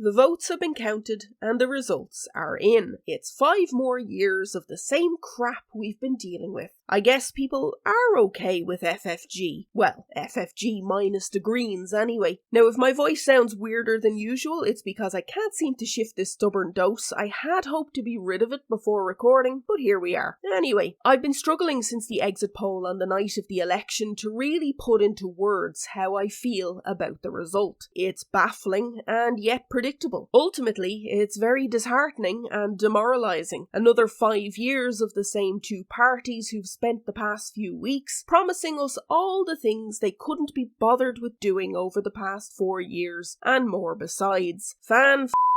The votes have been counted and the results are in. It's 5 more years of the same crap we've been dealing with. I guess people are okay with FFG. Well, FFG minus the Greens anyway. Now if my voice sounds weirder than usual, it's because I can't seem to shift this stubborn dose. I had hoped to be rid of it before recording, but here we are. Anyway, I've been struggling since the exit poll on the night of the election to really put into words how I feel about the result. It's baffling and yet predictable. Ultimately, it's very disheartening and demoralising. Another 5 years of the same two parties who've spent the past few weeks promising us all the things they couldn't be bothered with doing over the past 4 years, and more besides.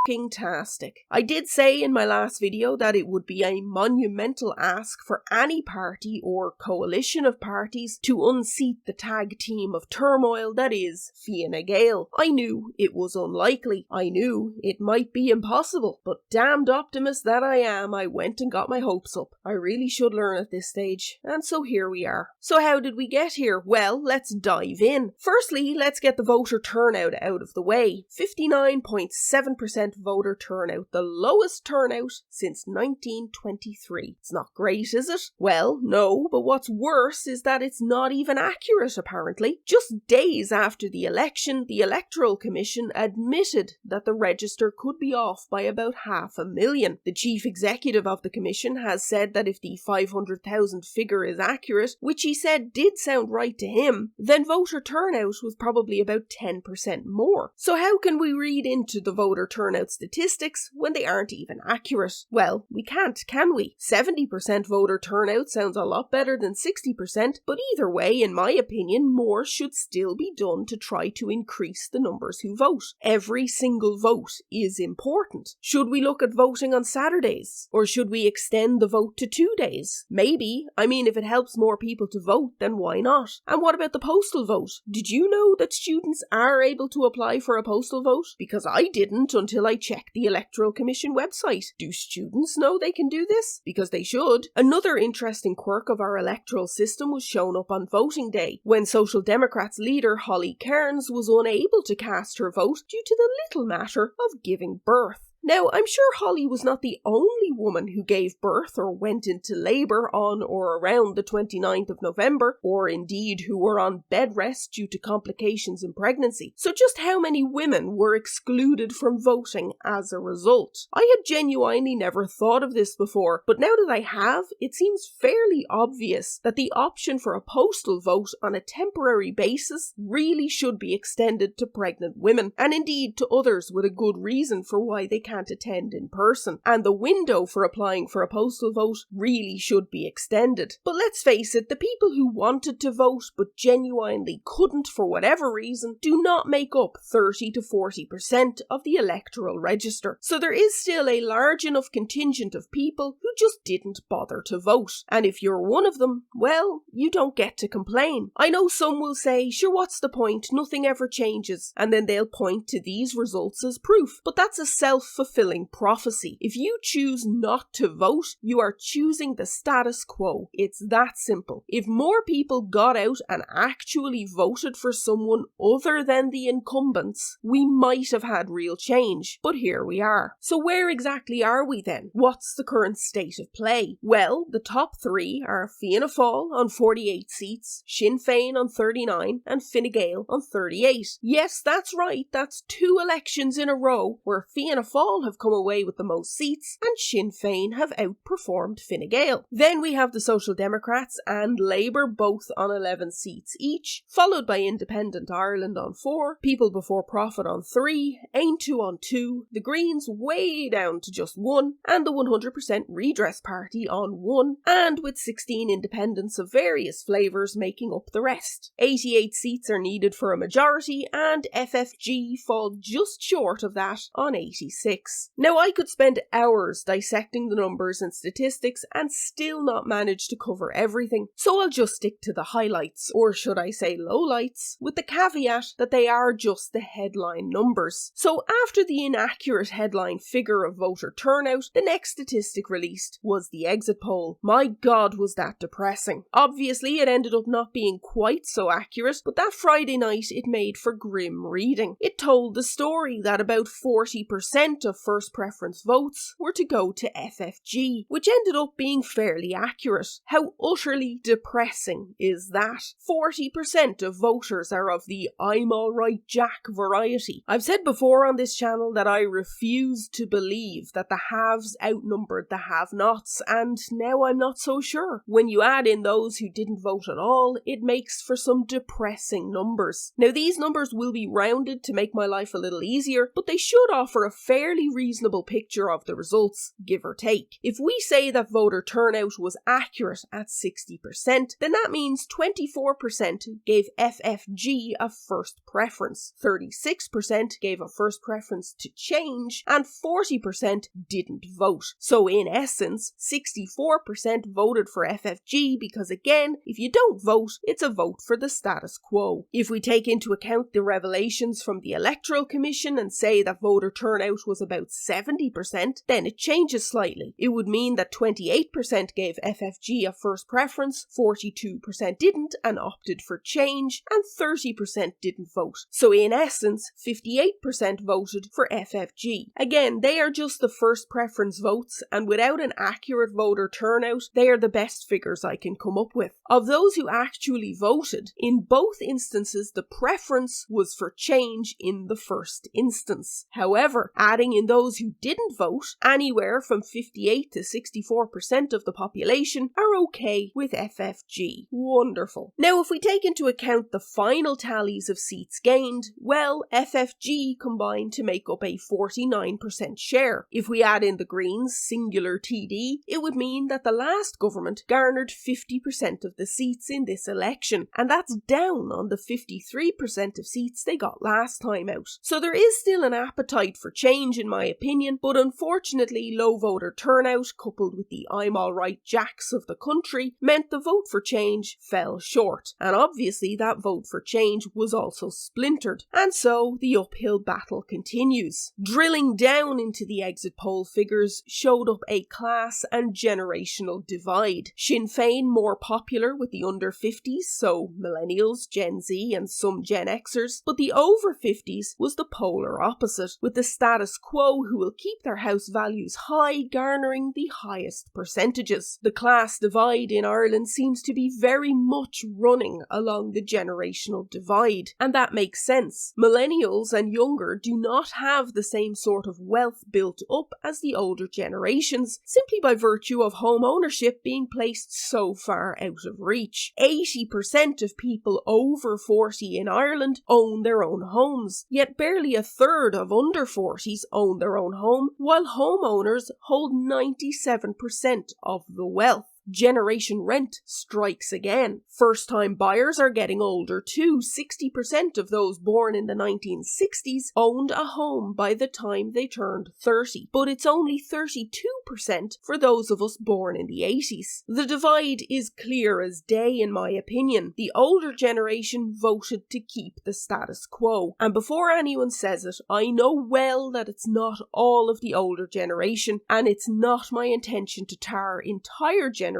Fantastic. I did say in my last video that it would be a monumental ask for any party or coalition of parties to unseat the tag team of turmoil that is Fianna Gael. I knew it was unlikely. I knew it might be impossible. But damned optimist that I am, I went and got my hopes up. I really should learn at this stage. And so here we are. So how did we get here? Well, let's dive in. Firstly, let's get the voter turnout out of the way. 59.7% voter turnout, the lowest turnout since 1923. It's not great, is it? Well, no, but what's worse is that it's not even accurate, apparently. Just days after the election, the Electoral Commission admitted that the register could be off by about 500,000. The chief executive of the commission has said that if the 500,000 figure is accurate, which he said did sound right to him, then voter turnout was probably about 10% more. So how can we read into the voter turnout statistics when they aren't even accurate? Well, we can't, can we? 70% voter turnout sounds a lot better than 60%, but either way, in my opinion, more should still be done to try to increase the numbers who vote. Every single vote is important. Should we look at voting on Saturdays? Or should we extend the vote to 2 days? Maybe. I mean, if it helps more people to vote, then why not? And what about the postal vote? Did you know that students are able to apply for a postal vote? Because I didn't until I checked the Electoral Commission website. Do students know they can do this? Because they should. Another interesting quirk of our electoral system was shown up on voting day, when Social Democrats leader Holly Cairns was unable to cast her vote due to the little matter of giving birth. Now, I'm sure Holly was not the only woman who gave birth or went into labour on or around the 29th of November, or indeed who were on bed rest due to complications in pregnancy. So just how many women were excluded from voting as a result? I had genuinely never thought of this before, but now that I have, it seems fairly obvious that the option for a postal vote on a temporary basis really should be extended to pregnant women, and indeed to others with a good reason for why they can't attend in person, and the window for applying for a postal vote really should be extended. But let's face it, the people who wanted to vote but genuinely couldn't for whatever reason do not make up 30 to 40% of the electoral register. So there is still a large enough contingent of people who just didn't bother to vote. And if you're one of them, well, you don't get to complain. I know some will say, sure, what's the point? Nothing ever changes. And then they'll point to these results as proof. But that's a self-fulfilling prophecy. If you choose not to vote, you are choosing the status quo. It's that simple. If more people got out and actually voted for someone other than the incumbents, we might have had real change. But here we are. So where exactly are we then? What's the current state of play? Well, the top three are Fianna Fáil on 48 seats, Sinn Féin on 39, and Fine Gael on 38. Yes, that's right. That's 2 elections in a row where Fianna Fáil have come away with the most seats and Sinn Féin have outperformed Fine Gael. Then we have the Social Democrats and Labour both on 11 seats each, followed by Independent Ireland on 4, People Before Profit on 3, Aontú on 2, the Greens way down to just 1, and the 100% Redress Party on 1, and with 16 independents of various flavours making up the rest. 88 seats are needed for a majority, and FFG fall just short of that on 86. 36. Now, I could spend hours dissecting the numbers and statistics and still not manage to cover everything, so I'll just stick to the highlights, or should I say lowlights, with the caveat that they are just the headline numbers. So after the inaccurate headline figure of voter turnout, the next statistic released was the exit poll. My God, was that depressing. Obviously, it ended up not being quite so accurate, but that Friday night it made for grim reading. It told the story that about 40% of first preference votes were to go to FFG, which ended up being fairly accurate. How utterly depressing is that? 40% of voters are of the I'm alright Jack variety. I've said before on this channel that I refuse to believe that the haves outnumbered the have-nots, and now I'm not so sure. When you add in those who didn't vote at all, it makes for some depressing numbers. Now, these numbers will be rounded to make my life a little easier, but they should offer a fairly reasonable picture of the results, give or take. If we say that voter turnout was accurate at 60%, then that means 24% gave FFG a first preference, 36% gave a first preference to change, and 40% didn't vote. So in essence, 64% voted for FFG because, again, if you don't vote, it's a vote for the status quo. If we take into account the revelations from the Electoral Commission and say that voter turnout was about 70%, then it changes slightly. It would mean that 28% gave FFG a first preference, 42% didn't and opted for change, and 30% didn't vote. So in essence, 58% voted for FFG. Again, they are just the first preference votes, and without an accurate voter turnout, they are the best figures I can come up with. Of those who actually voted, in both instances the preference was for change in the first instance. However, adding in those who didn't vote, anywhere from 58 to 64% of the population are okay with FFG. Wonderful. Now, if we take into account the final tallies of seats gained, well, FFG combined to make up a 49% share. If we add in the Greens' singular TD, it would mean that the last government garnered 50% of the seats in this election, and that's down on the 53% of seats they got last time out. So there is still an appetite for change in my opinion, but unfortunately low voter turnout coupled with the I'm alright Jacks of the country meant the vote for change fell short, and obviously that vote for change was also splintered, and so the uphill battle continues. Drilling down into the exit poll figures showed up a class and generational divide. Sinn Féin more popular with the under 50s, so millennials, Gen Z and some Gen Xers, but the over 50s was the polar opposite, with the status quo who will keep their house values high garnering the highest percentages. The class divide in Ireland seems to be very much running along the generational divide, and that makes sense. Millennials and younger do not have the same sort of wealth built up as the older generations, simply by virtue of home ownership being placed so far out of reach. 80% of people over 40 in Ireland own their own homes, yet barely a third of under 40s own their own home, while homeowners hold 97% of the wealth. Generation rent strikes again. First-time buyers are getting older too. 60% of those born in the 1960s owned a home by the time they turned 30, but it's only 32% for those of us born in the 80s. The divide is clear as day in my opinion. The older generation voted to keep the status quo, and before anyone says it, I know well that it's not all of the older generation, and it's not my intention to tar entire generations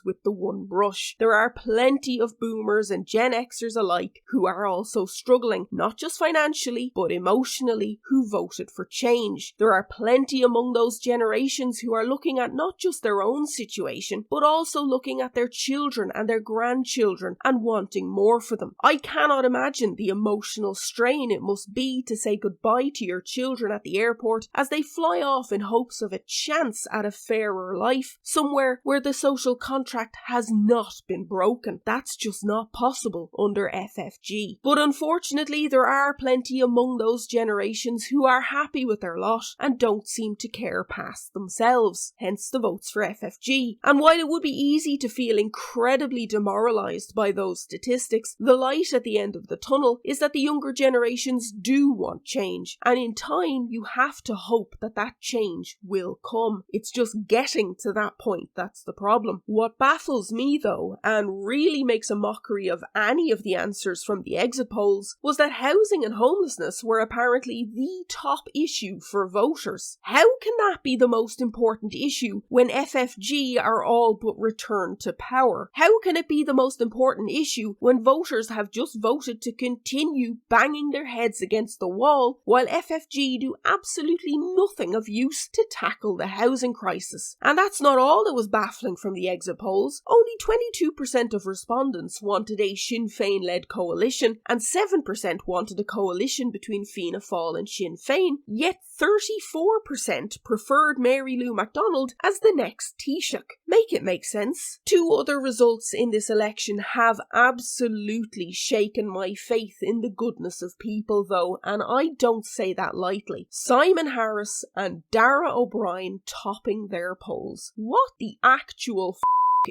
with the one brush. There are plenty of boomers and Gen Xers alike who are also struggling, not just financially, but emotionally, who voted for change. There are plenty among those generations who are looking at not just their own situation, but also looking at their children and their grandchildren and wanting more for them. I cannot imagine the emotional strain it must be to say goodbye to your children at the airport as they fly off in hopes of a chance at a fairer life, somewhere where the social contract has not been broken. That's just not possible under FFG. But unfortunately, there are plenty among those generations who are happy with their lot and don't seem to care past themselves. themselves, hence the votes for FFG. And while it would be easy to feel incredibly demoralised by those statistics, the light at the end of the tunnel is that the younger generations do want change, and in time you have to hope that that change will come. It's just getting to that point that's the problem. What baffles me though, and really makes a mockery of any of the answers from the exit polls, was that housing and homelessness were apparently the top issue for voters. How can that be the most important issue when FFG are all but returned to power? How can it be the most important issue when voters have just voted to continue banging their heads against the wall while FFG do absolutely nothing of use to tackle the housing crisis? And that's not all that was baffling from the exit polls. Only 22% of respondents wanted a Sinn Féin-led coalition, and 7% wanted a coalition between Fianna Fáil and Sinn Féin, yet 34% preferred Mary Lou MacDonald as the next Taoiseach. Make it make sense. Two other results in this election have absolutely shaken my faith in the goodness of people though, and I don't say that lightly. Simon Harris and Dara O'Brien topping their polls. What the actual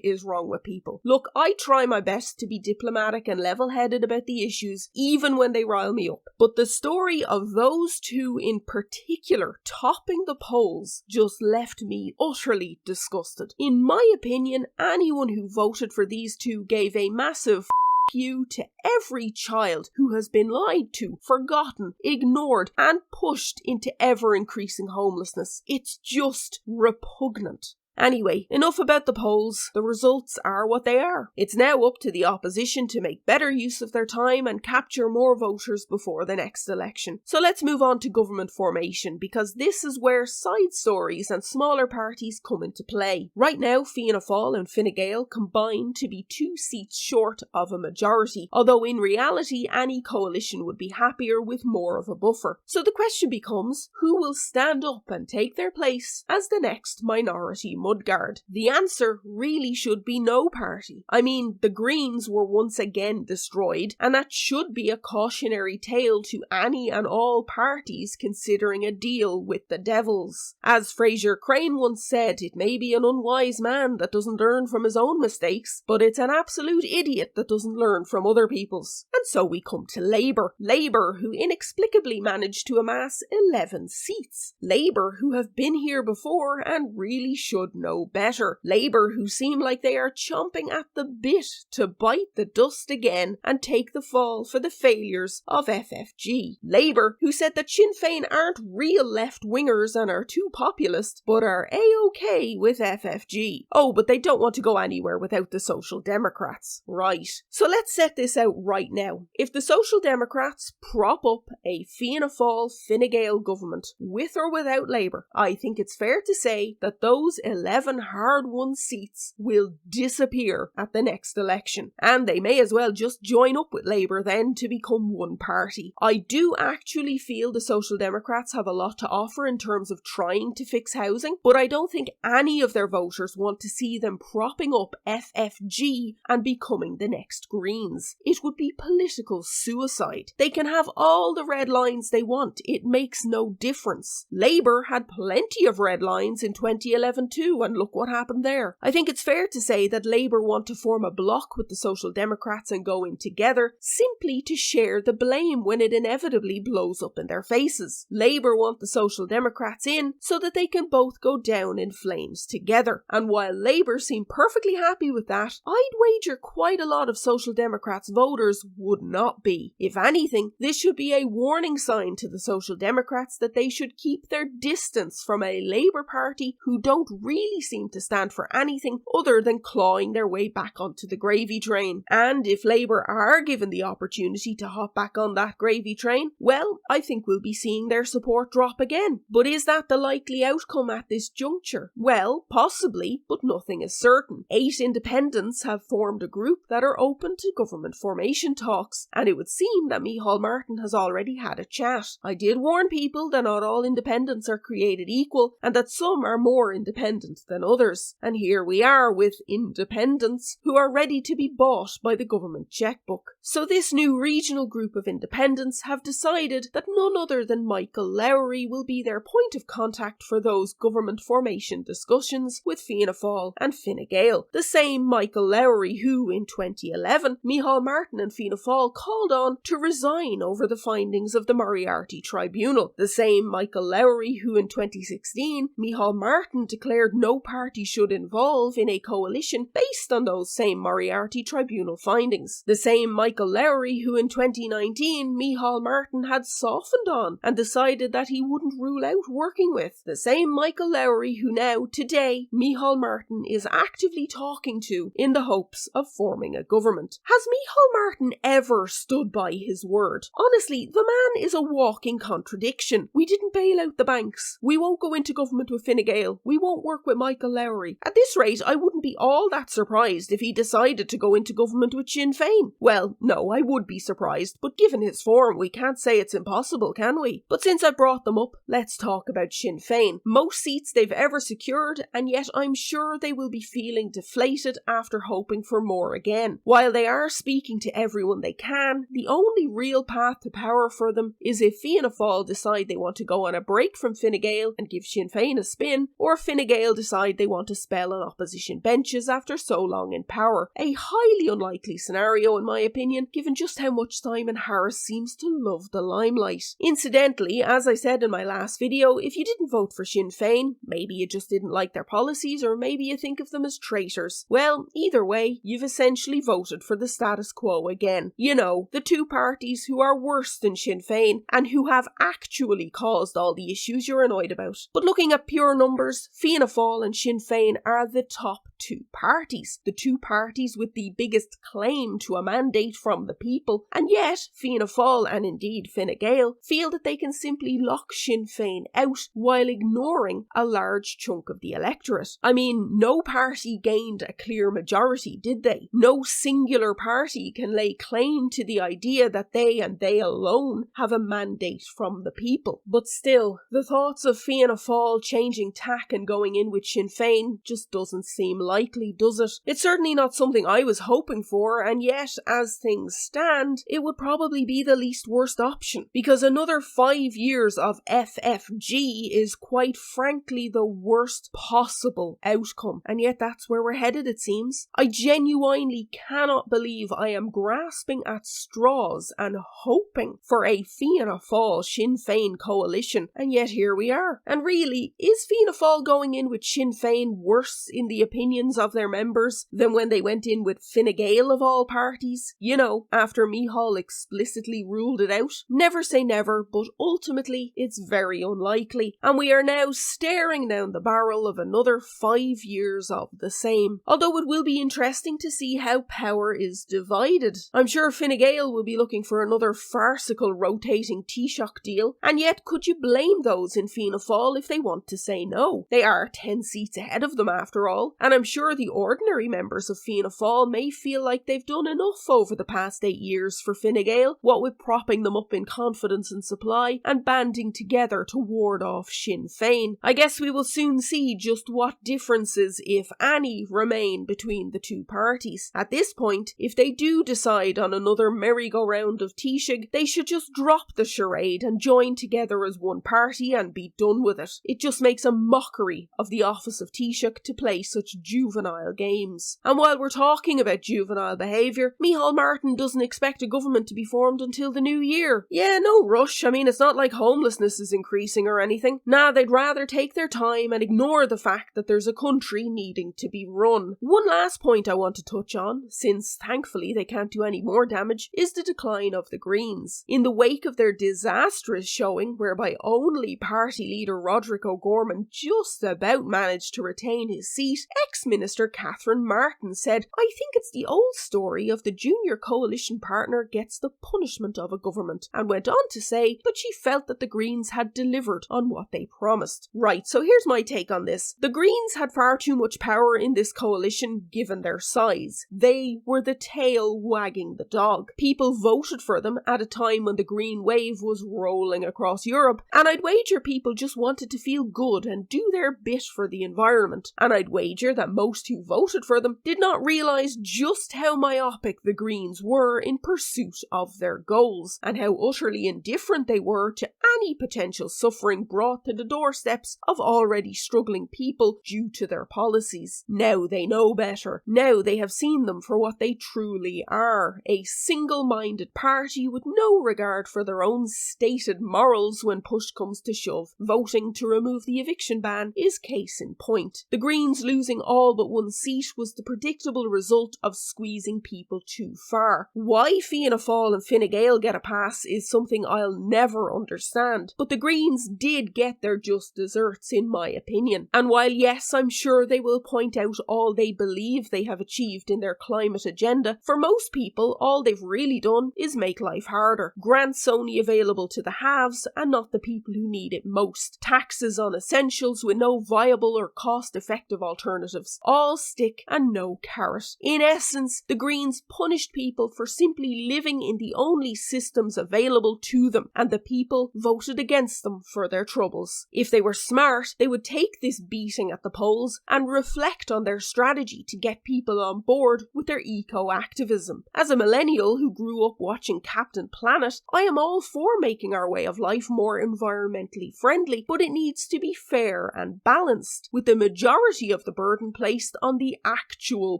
is wrong with people? Look, I try my best to be diplomatic and level-headed about the issues, even when they rile me up. But the story of those two in particular topping the polls just left me utterly disgusted. In my opinion, anyone who voted for these two gave a massive you to every child who has been lied to, forgotten, ignored, and pushed into ever-increasing homelessness. It's just repugnant. Anyway, enough about the polls. The results are what they are. It's now up to the opposition to make better use of their time and capture more voters before the next election. So let's move on to government formation, because this is where side stories and smaller parties come into play. Right now, Fianna Fáil and Fine Gael combine to be 2 seats short of a majority, although in reality any coalition would be happier with more of a buffer. So the question becomes, who will stand up and take their place as the next minority mudguard? The answer really should be no party. I mean, the Greens were once again destroyed, and that should be a cautionary tale to any and all parties considering a deal with the devils. As Fraser Crane once said, it may be an unwise man that doesn't learn from his own mistakes, but it's an absolute idiot that doesn't learn from other people's. And so we come to Labour. Labour, who inexplicably managed to amass 11 seats. Labour, who have been here before and really should know better. Labour, who seem like they are chomping at the bit to bite the dust again and take the fall for the failures of FFG. Labour, who said that Sinn Féin aren't real left-wingers and are too populist, but are A-OK with FFG. Oh, but they don't want to go anywhere without the Social Democrats. Right. So let's set this out right now. If the Social Democrats prop up a Fianna Fáil Fine Gael government, with or without Labour, I think it's fair to say that those 11 hard-won seats will disappear at the next election. And they may as well just join up with Labour then to become one party. I do actually feel the Social Democrats have a lot to offer in terms of trying to fix housing, but I don't think any of their voters want to see them propping up FFG and becoming the next Greens. It would be political suicide. They can have all the red lines they want. It makes no difference. Labour had plenty of red lines in 2011 too, and look what happened there. I think it's fair to say that Labour want to form a bloc with the Social Democrats and go in together, simply to share the blame when it inevitably blows up in their faces. Labour want the Social Democrats in so that they can both go down in flames together. And while Labour seem perfectly happy with that, I'd wager quite a lot of Social Democrats voters would not be. If anything, this should be a warning sign to the Social Democrats that they should keep their distance from a Labour Party who don't really seem to stand for anything other than clawing their way back onto the gravy train. And if Labour are given the opportunity to hop back on that gravy train, well, I think we'll be seeing their support drop again. But is that the likely outcome at this juncture? Well, possibly, but nothing is certain. 8 independents have formed a group that are open to government formation talks, and it would seem that Micheál Martin has already had a chat. I did warn people that not all independents are created equal, and that some are more independent independent than others. And here we are with independents who are ready to be bought by the government checkbook. So this new regional group of independents have decided that none other than Michael Lowry will be their point of contact for those government formation discussions with Fianna Fáil and Fine Gael. The same Michael Lowry who, in 2011, Micheál Martin and Fianna Fáil called on to resign over the findings of the Moriarty Tribunal. The same Michael Lowry who, in 2016, Micheál Martin declared no party should involve in a coalition based on those same Moriarty Tribunal findings. The same Michael Lowry who, in 2019, Micheál Martin had softened on and decided that he wouldn't rule out working with. The same Michael Lowry who now, today, Micheál Martin is actively talking to in the hopes of forming a government. Has Micheál Martin ever stood by his word? Honestly, the man is a walking contradiction. We didn't bail out the banks. We won't go into government with Fine Gael. We won't work with Michael Lowry. At this rate, I wouldn't be all that surprised if he decided to go into government with Sinn Féin. Well, no, I would be surprised, but given his form, we can't say it's impossible, can we? But since I brought them up, let's talk about Sinn Féin. Most seats they've ever secured, and yet I'm sure they will be feeling deflated after hoping for more again. While they are speaking to everyone they can, the only real path to power for them is if Fianna Fáil decide they want to go on a break from Fine Gael and give Sinn Féin a spin, or Fine Gael decide they want to spell on opposition benches after so long in power. A highly unlikely scenario in my opinion, given just how much Simon Harris seems to love the limelight. Incidentally, as I said in my last video, if you didn't vote for Sinn Féin, maybe you just didn't like their policies, or maybe you think of them as traitors. Well, either way, you've essentially voted for the status quo again. You know, the two parties who are worse than Sinn Féin and who have actually caused all the issues you're annoyed about. But looking at pure numbers, Fianna Fáil and Sinn Féin are the top two parties. The two parties with the biggest claim to a mandate from the people. And yet, Fianna Fáil and indeed Fine Gael feel that they can simply lock Sinn Féin out while ignoring a large chunk of the electorate. I mean, no party gained a clear majority, did they? No singular party can lay claim to the idea that they and they alone have a mandate from the people. But still, the thoughts of Fianna Fáil changing tack and going in with Sinn Féin just doesn't seem likely, does it? It's certainly not something I was hoping for, and yet, as things stand, it would probably be the least worst option, because another 5 years of FFG is quite frankly the worst possible outcome, and yet that's where we're headed, it seems. I genuinely cannot believe I am grasping at straws and hoping for a Fianna Fáil Sinn Féin coalition, and yet here we are. And really, is Fianna Fáil going in with Sinn Féin worse in the opinions of their members than when they went in with Fine Gael of all parties? You know, after Micheál explicitly ruled it out? Never say never, but ultimately it's very unlikely, and we are now staring down the barrel of another 5 years of the same. Although it will be interesting to see how power is divided. I'm sure Fine Gael will be looking for another farcical rotating Taoiseach deal, and yet could you blame those in Fianna Fáil if they want to say no? They are 10 seats ahead of them after all, and I'm sure the ordinary members of Fianna Fáil may feel like they've done enough over the past 8 years for Fine Gael, what with propping them up in confidence and supply and banding together to ward off Sinn Féin. I guess we will soon see just what differences, if any, remain between the two parties. At this point, if they do decide on another merry-go-round of Taoiseach, they should just drop the charade and join together as one party and be done with it. It just makes a mockery of the office of Taoiseach to play such juvenile games. And while we're talking about juvenile behaviour, Micheál Martin doesn't expect a government to be formed until the new year. Yeah, no rush. I mean, it's not like homelessness is increasing or anything. Nah, they'd rather take their time and ignore the fact that there's a country needing to be run. One last point I want to touch on, since thankfully they can't do any more damage, is the decline of the Greens. In the wake of their disastrous showing, whereby only party leader Roderick O'Gorman just about managed to retain his seat, ex-minister Catherine Martin said, "I think it's the old story of the junior coalition partner gets the punishment of a government," and went on to say that she felt that the Greens had delivered on what they promised. Right, so here's my take on this. The Greens had far too much power in this coalition given their size. They were the tail wagging the dog. People voted for them at a time when the green wave was rolling across Europe, and I'd wager people just wanted to feel good and do their bit for the environment. And I'd wager that most who voted for them did not realise just how myopic the Greens were in pursuit of their goals, and how utterly indifferent they were to any potential suffering brought to the doorsteps of already struggling people due to their policies. Now they know better. Now they have seen them for what they truly are, a single-minded party with no regard for their own stated morals when push comes to shove. Voting to remove the eviction ban is case in point. The Greens losing all but one seat was the predictable result of squeezing people too far. Why Fianna Fáil and Fine Gael get a pass is something I'll never understand, but the Greens did get their just desserts in my opinion. And while yes, I'm sure they will point out all they believe they have achieved in their climate agenda, for most people all they've really done is make life harder. Grants only available to the haves and not the people who need it most. Taxes on essentials with no viable or cost-effective alternatives. All stick and no carrot. In essence, the Greens punished people for simply living in the only systems available to them, and the people voted against them for their troubles. If they were smart, they would take this beating at the polls and reflect on their strategy to get people on board with their eco-activism. As a millennial who grew up watching Captain Planet, I am all for making our way of life more environmentally friendly, but it needs to be fair and balanced, with the majority of the burden placed on the actual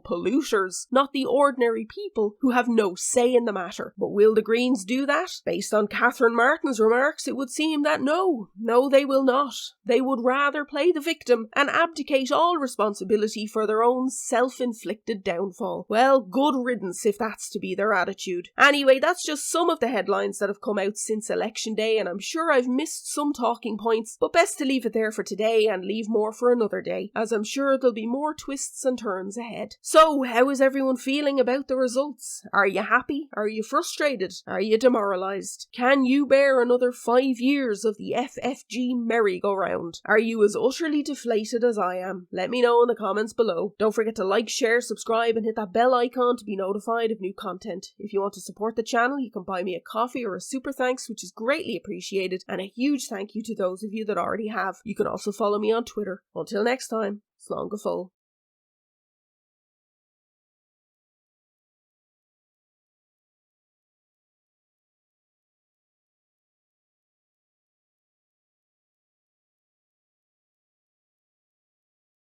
polluters, not the ordinary people who have no say in the matter. But will the Greens do that? Based on Catherine Martin's remarks, it would seem that no, they will not. They would rather play the victim and abdicate all responsibility for their own self-inflicted downfall. Well, good riddance if that's to be their attitude. Anyway, that's just some of the headlines that have come out since election day, and I'm sure I've missed some talking points, but best to leave it there for today and leave more for another day, as I'm sure there'll be more twists and turns ahead. So, how is everyone feeling about the results? Are you happy? Are you frustrated? Are you demoralised? Can you bear another 5 years of the FFG merry-go-round? Are you as utterly deflated as I am? Let me know in the comments below. Don't forget to like, share, subscribe and hit that bell icon to be notified of new content. If you want to support the channel, you can buy me a coffee or a super thanks, which is greatly appreciated, and a huge thank you to those of you that already have. You can also follow me on Twitter. Until next time, slán go fóill.